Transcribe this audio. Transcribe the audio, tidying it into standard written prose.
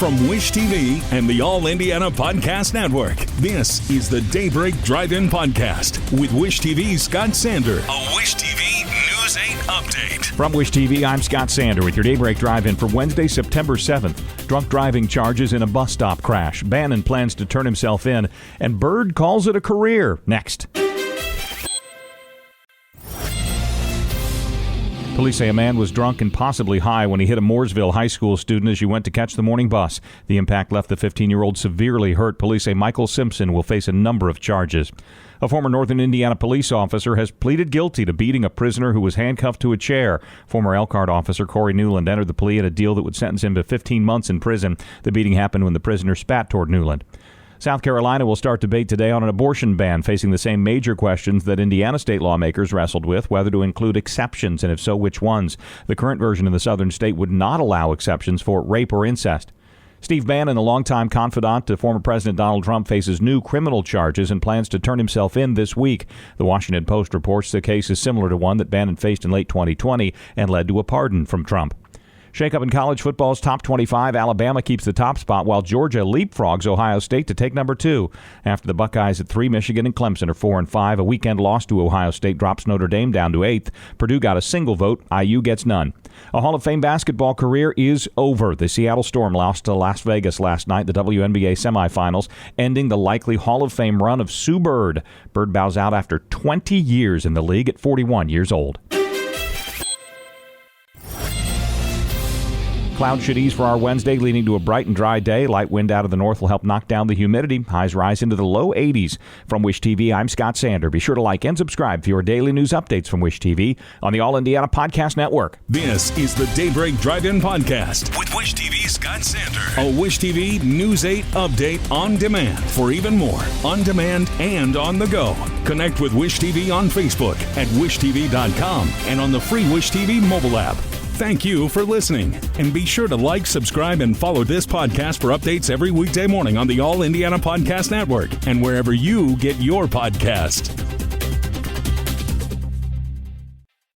From Wish TV and the All Indiana Podcast Network, this is the Daybreak Drive-In Podcast with Wish TV's Scott Sander. A Wish TV News 8 update. From Wish TV, I'm Scott Sander with your Daybreak Drive-In for Wednesday, September 7th. Drunk driving charges in a bus stop crash. Bannon plans to turn himself in, and Bird calls it a career. Next. Police say a man was drunk and possibly high when he hit a Mooresville high school student as she went to catch the morning bus. The impact left the 15-year-old severely hurt. Police say Michael Simpson will face a number of charges. A former Northern Indiana police officer has pleaded guilty to beating a prisoner who was handcuffed to a chair. Former Elkhart officer Corey Newland entered the plea at a deal that would sentence him to 15 months in prison. The beating happened when the prisoner spat toward Newland. South Carolina will start debate today on an abortion ban, facing the same major questions that Indiana state lawmakers wrestled with, whether to include exceptions, and if so, which ones. The current version in the southern state would not allow exceptions for rape or incest. Steve Bannon, a longtime confidant to former President Donald Trump, faces new criminal charges and plans to turn himself in this week. The Washington Post reports the case is similar to one that Bannon faced in late 2020 and led to a pardon from Trump. Shake-up in college football's top 25, Alabama keeps the top spot while Georgia leapfrogs Ohio State to take number 2. After the Buckeyes at 3, Michigan and Clemson are 4 and 5. A weekend loss to Ohio State drops Notre Dame down to 8th. Purdue got a single vote. IU gets none. A Hall of Fame basketball career is over. The Seattle Storm lost to Las Vegas last night, the WNBA semifinals, ending the likely Hall of Fame run of Sue Bird. Bird bows out after 20 years in the league at 41 years old. Clouds should ease for our Wednesday, leading to a bright and dry day. Light wind out of the north will help knock down the humidity. Highs rise into the low 80s. From Wish TV, I'm Scott Sander. Be sure to like and subscribe for your daily news updates from Wish TV on the All Indiana Podcast Network. This is the Daybreak Drive-In Podcast with Wish TV's Scott Sander. A Wish TV News 8 update on demand for even more on demand and on the go. Connect with Wish TV on Facebook at wishtv.com and on the free Wish TV mobile app. Thank you for listening, and be sure to like, subscribe, and follow this podcast for updates every weekday morning on the All Indiana Podcast Network and wherever you get your podcasts.